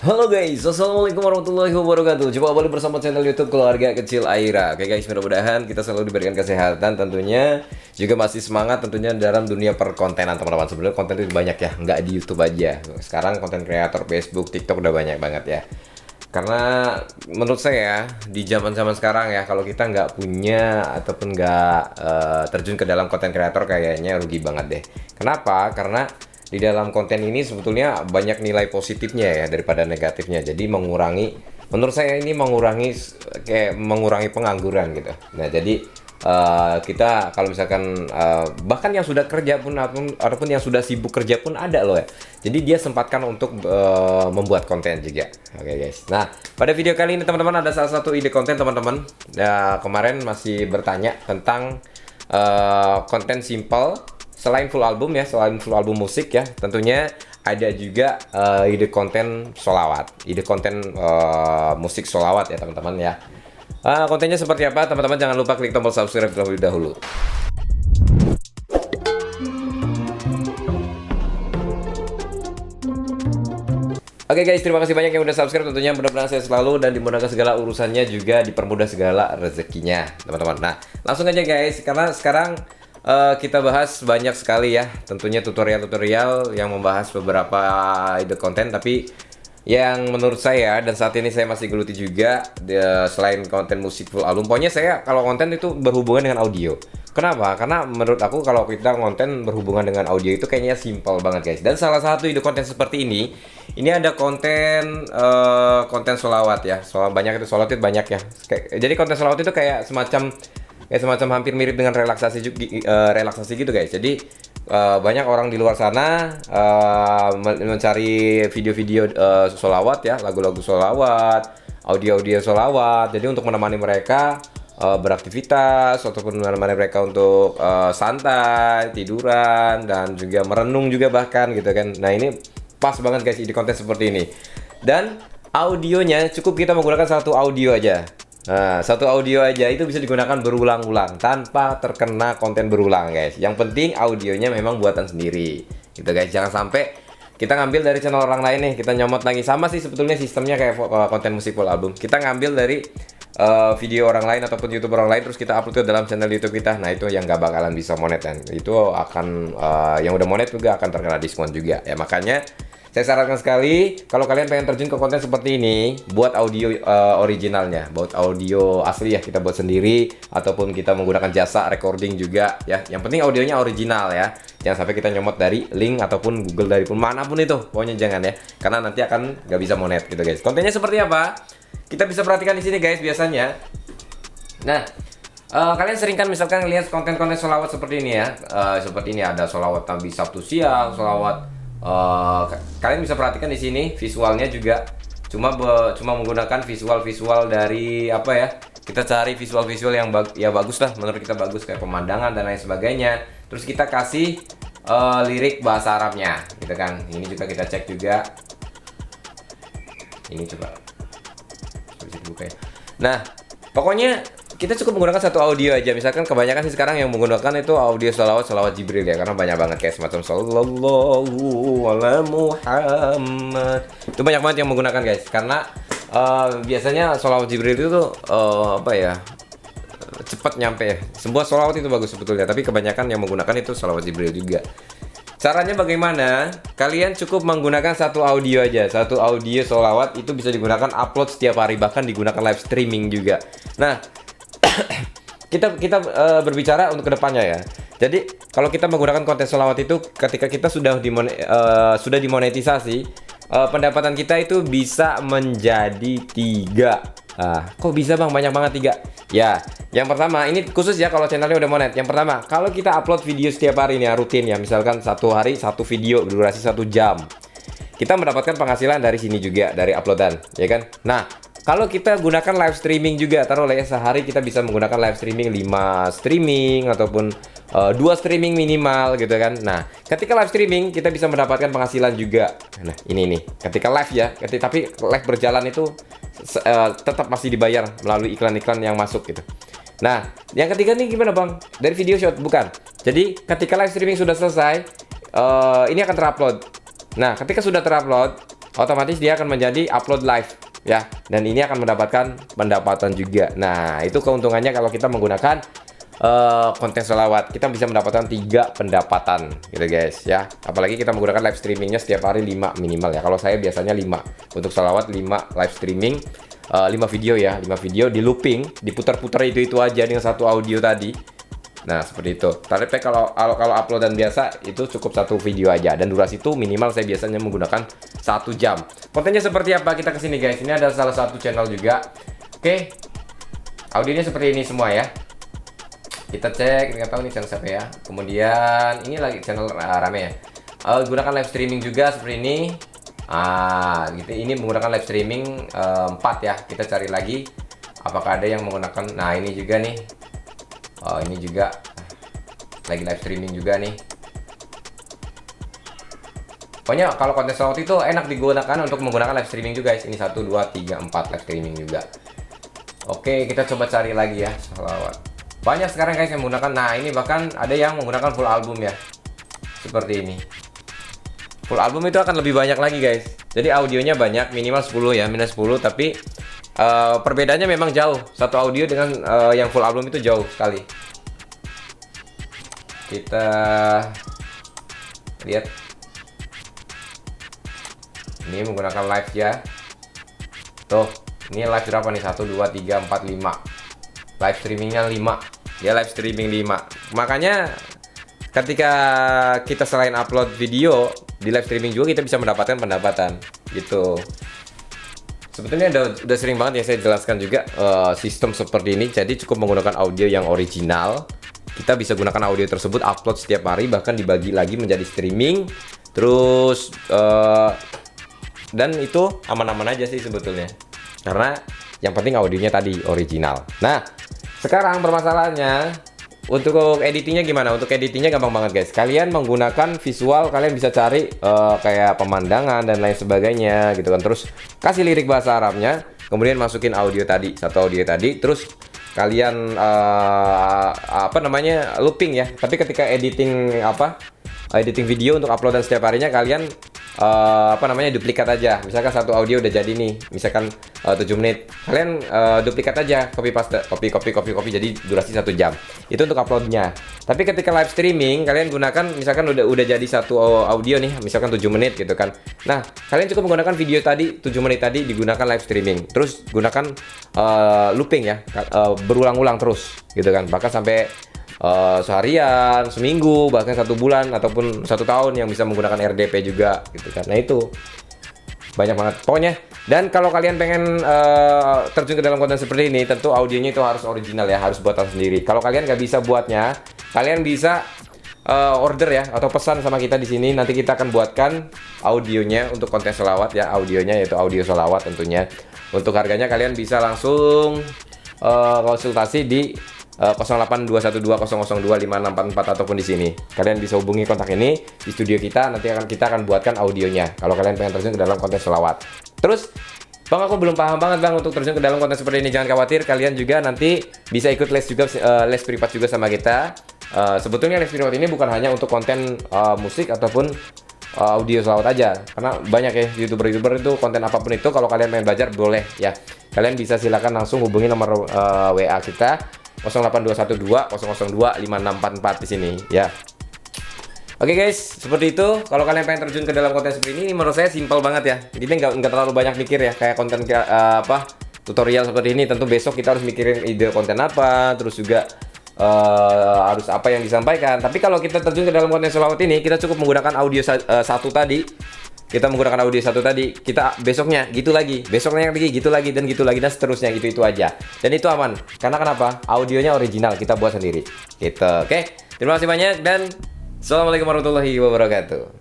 Halo guys, assalamualaikum warahmatullahi wabarakatuh. Jumpa kembali bersama channel YouTube Keluarga Kecil Aira. Oke guys, mudah-mudahan kita selalu diberikan kesehatan tentunya, juga masih semangat tentunya dalam dunia perkontenan teman-teman. Sebenarnya konten itu banyak ya, nggak di YouTube aja. Sekarang konten kreator Facebook, TikTok udah banyak banget ya. Karena menurut saya di zaman-zaman sekarang ya, kalau kita nggak punya ataupun nggak terjun ke dalam konten kreator kayaknya rugi banget deh. Kenapa? Karena di dalam konten ini sebetulnya banyak nilai positifnya ya daripada negatifnya. Jadi menurut saya ini mengurangi pengangguran gitu. Nah, jadi kita kalau misalkan bahkan yang sudah kerja pun ataupun yang sudah sibuk kerja pun ada loh ya. Jadi dia sempatkan untuk membuat konten juga. Oke guys. Nah, pada video kali ini teman-teman ada salah satu ide konten teman-teman. Kemarin masih bertanya tentang konten simple selain full album ya, selain full album musik ya, tentunya ada juga ide konten solawat, ide konten musik solawat ya teman-teman ya. Kontennya seperti apa teman-teman, jangan lupa klik tombol subscribe terlebih dahulu. Oke guys, terima kasih banyak yang udah subscribe, tentunya mudah-mudahan saya selalu dan dimudahkan segala urusannya, juga dipermudah segala rezekinya teman-teman. Nah, langsung aja guys, karena sekarang kita bahas banyak sekali ya, tentunya tutorial-tutorial yang membahas beberapa ide konten, tapi yang menurut saya dan saat ini saya masih geluti juga selain konten musik full album, pokoknya saya kalau konten itu berhubungan dengan audio. Kenapa? Karena menurut aku kalau kita konten berhubungan dengan audio itu kayaknya simpel banget guys. Dan salah satu ide konten seperti ini ada konten konten solawat ya. Soal banyak itu solawat itu banyak ya. Jadi konten solawat itu kayak semacam hampir mirip dengan relaksasi gitu guys. Jadi banyak orang di luar sana mencari video-video solawat ya, lagu-lagu solawat, audio-audio solawat. Jadi untuk menemani mereka beraktivitas ataupun menemani mereka untuk santai, tiduran, dan juga merenung juga bahkan gitu kan. Nah, ini pas banget guys ide konten seperti ini. Dan audionya cukup kita menggunakan satu audio aja. Nah, satu audio aja itu bisa digunakan berulang-ulang tanpa terkena konten berulang guys. Yang penting audionya memang buatan sendiri gitu guys. Jangan sampai kita ngambil dari channel orang lain nih, kita nyomot lagi. Sama sih sebetulnya sistemnya kayak konten musik full album. Kita ngambil dari video orang lain ataupun YouTube orang lain, terus kita upload ke dalam channel YouTube kita. Nah, itu yang gak bakalan bisa monet kan. Itu akan yang udah monet juga akan terkena diskon juga ya. Makanya saya sarankan sekali kalau kalian pengen terjun ke konten seperti ini, buat audio originalnya, buat audio asli ya, kita buat sendiri ataupun kita menggunakan jasa recording juga ya. Yang penting audionya original ya. Jangan sampai kita nyomot dari link ataupun Google dari pun manapun itu. Pokoknya jangan ya, karena nanti akan nggak bisa monet gitu guys. Kontennya seperti apa? Kita bisa perhatikan di sini guys biasanya. Nah, kalian sering kan misalkan lihat konten-konten sholawat seperti ini ya. Seperti ini ada sholawat Nabi Sabtu siang, sholawat kalian bisa perhatikan di sini visualnya juga cuma menggunakan visual dari apa ya, kita cari visual yang bagus lah, menurut kita bagus kayak pemandangan dan lain sebagainya, terus kita kasih lirik bahasa Arabnya gitu kan. Ini juga kita cek juga, ini coba bisa dibuka ya. Nah, pokoknya kita cukup menggunakan satu audio aja. Misalkan kebanyakan sih sekarang yang menggunakan itu audio salawat Jibril ya, karena banyak banget kayak semacam sallallahu ala Muhammad. Itu banyak banget yang menggunakan guys, karena biasanya salawat Jibril itu tuh apa ya, cepat nyampe ya. Sebuah salawat itu bagus sebetulnya, tapi kebanyakan yang menggunakan itu salawat Jibril juga. Caranya bagaimana? Kalian cukup menggunakan satu audio aja. Satu audio sholawat itu bisa digunakan upload setiap hari, bahkan digunakan live streaming juga. Nah, kita berbicara untuk kedepannya ya. Jadi kalau kita menggunakan konten sholawat itu, ketika kita sudah dimonetisasi, pendapatan kita itu bisa menjadi 3. Kok bisa bang? Banyak banget 3. Ya, yang pertama ini khusus ya kalau channelnya udah monet. Yang pertama, kalau kita upload video setiap hari nih ya, rutin ya, misalkan satu hari satu video durasi 1 jam, kita mendapatkan penghasilan dari sini juga, dari uploadan ya kan. Nah, kalau kita gunakan live streaming juga, taruhlah ya sehari kita bisa menggunakan live streaming 5 streaming ataupun 2 streaming minimal gitu kan. Nah, ketika live streaming kita bisa mendapatkan penghasilan juga. Nah, ini nih, ketika live ya, tapi live berjalan itu tetap masih dibayar melalui iklan-iklan yang masuk gitu. Nah, yang ketiga nih gimana bang? Dari video shot? Bukan. Jadi ketika live streaming sudah selesai, ini akan terupload. Nah, ketika sudah terupload, otomatis dia akan menjadi upload live ya, dan ini akan mendapatkan pendapatan juga. Nah, itu keuntungannya kalau kita menggunakan konten sholawat, kita bisa mendapatkan 3 pendapatan gitu guys ya. Apalagi kita menggunakan live streamingnya setiap hari 5 minimal ya. Kalau saya biasanya 5 untuk sholawat, 5 live streaming, 5 video ya, 5 video di looping, diputar-putar itu aja dengan satu audio tadi. Nah, seperti itu. Tapi kalau uploadan biasa itu cukup 1 video aja, dan durasi itu minimal saya biasanya menggunakan 1 jam. Kontennya seperti apa? Kita kesini guys. Ini ada salah satu channel juga. Oke. Audionya seperti ini semua ya. Kita cek, nggak tahu nih channel siapa ya. Kemudian ini lagi channel rame ya. Gunakan live streaming juga seperti ini. Gitu. Ini menggunakan live streaming 4 ya. Kita cari lagi apakah ada yang menggunakan. Nah, ini juga nih. Ini juga lagi live streaming juga nih. Pokoknya kalau konten sholawat itu enak digunakan untuk menggunakan live streaming juga guys. Ini 1, 2, 3, 4 live streaming juga. Oke, kita coba cari lagi ya sholawat. Banyak sekarang guys yang menggunakan. Nah, ini bahkan ada yang menggunakan full album ya, seperti ini. Full album itu akan lebih banyak lagi guys. Jadi audionya banyak, minimal 10 ya, minus 10. Tapi perbedaannya memang jauh. Satu audio dengan yang full album itu jauh sekali. Kita lihat. Ini menggunakan live ya. Tuh, ini live berapa nih? 1, 2, 3, 4, 5. Live streamingnya 5. Ya, live streaming 5. Makanya ketika kita selain upload video di live streaming juga kita bisa mendapatkan pendapatan gitu. Sebetulnya udah sering banget ya saya jelaskan juga sistem seperti ini. Jadi cukup menggunakan audio yang original. Kita bisa gunakan audio tersebut, upload setiap hari, bahkan dibagi lagi menjadi streaming. Terus dan itu aman-aman aja sih sebetulnya. Karena yang penting audionya tadi original. Nah, sekarang permasalahannya untuk editingnya gimana? Untuk editingnya gampang banget guys. Kalian menggunakan visual, kalian bisa cari kayak pemandangan dan lain sebagainya gitu kan. Terus kasih lirik bahasa Arabnya, kemudian masukin audio tadi, satu audio tadi. Terus kalian looping ya. Tapi ketika editing editing video untuk uploadan setiap harinya, kalian duplikat aja. Misalkan satu audio udah jadi nih, misalkan 7 menit, kalian duplikat aja, copy paste, copy, jadi durasi 1 jam. Itu untuk uploadnya. Tapi ketika live streaming, kalian gunakan misalkan udah jadi satu audio nih, misalkan 7 menit gitu kan. Nah, kalian cukup menggunakan video tadi 7 menit tadi digunakan live streaming. Terus gunakan looping ya, berulang-ulang terus gitu kan. Bahkan sampai seharian, seminggu, bahkan 1 bulan ataupun 1 tahun yang bisa menggunakan RDP juga gitu kan. Nah, itu banyak banget pokoknya. Dan kalau kalian pengen terjun ke dalam konten seperti ini, tentu audionya itu harus original ya, harus buatan sendiri. Kalau kalian nggak bisa buatnya, kalian bisa order ya atau pesan sama kita di sini. Nanti kita akan buatkan audionya untuk konten sholawat ya, audionya yaitu audio sholawat tentunya. Untuk harganya kalian bisa langsung konsultasi di 082120025644 ataupun di sini. Kalian bisa hubungi kontak ini di studio kita, nanti kita akan buatkan audionya kalau kalian pengen terjun ke dalam konten sholawat. Terus, Bang, aku belum paham banget Bang untuk terjun ke dalam konten seperti ini. Jangan khawatir, kalian juga nanti bisa ikut les juga, les privat juga sama kita. Sebetulnya les privat ini bukan hanya untuk konten musik ataupun audio sholawat aja, karena banyak ya youtuber itu konten apapun itu. Kalau kalian pengen belajar boleh ya, kalian bisa silakan langsung hubungi nomor WA kita 082120025644 di sini ya. Oke guys, seperti itu. Kalau kalian pengen terjun ke dalam konten seperti ini, menurut saya simpel banget ya. Jadi nggak terlalu banyak mikir ya, kayak konten tutorial seperti ini. Tentu besok kita harus mikirin ide konten apa, terus juga harus apa yang disampaikan. Tapi kalau kita terjun ke dalam konten sholawat ini, kita cukup menggunakan audio satu tadi. Kita menggunakan audio satu tadi, kita besoknya gitu lagi, besoknya lagi gitu lagi, dan seterusnya, itu aja. Dan itu aman. Karena kenapa? Audionya original, kita buat sendiri. Gitu. Oke. Terima kasih banyak dan assalamualaikum warahmatullahi wabarakatuh.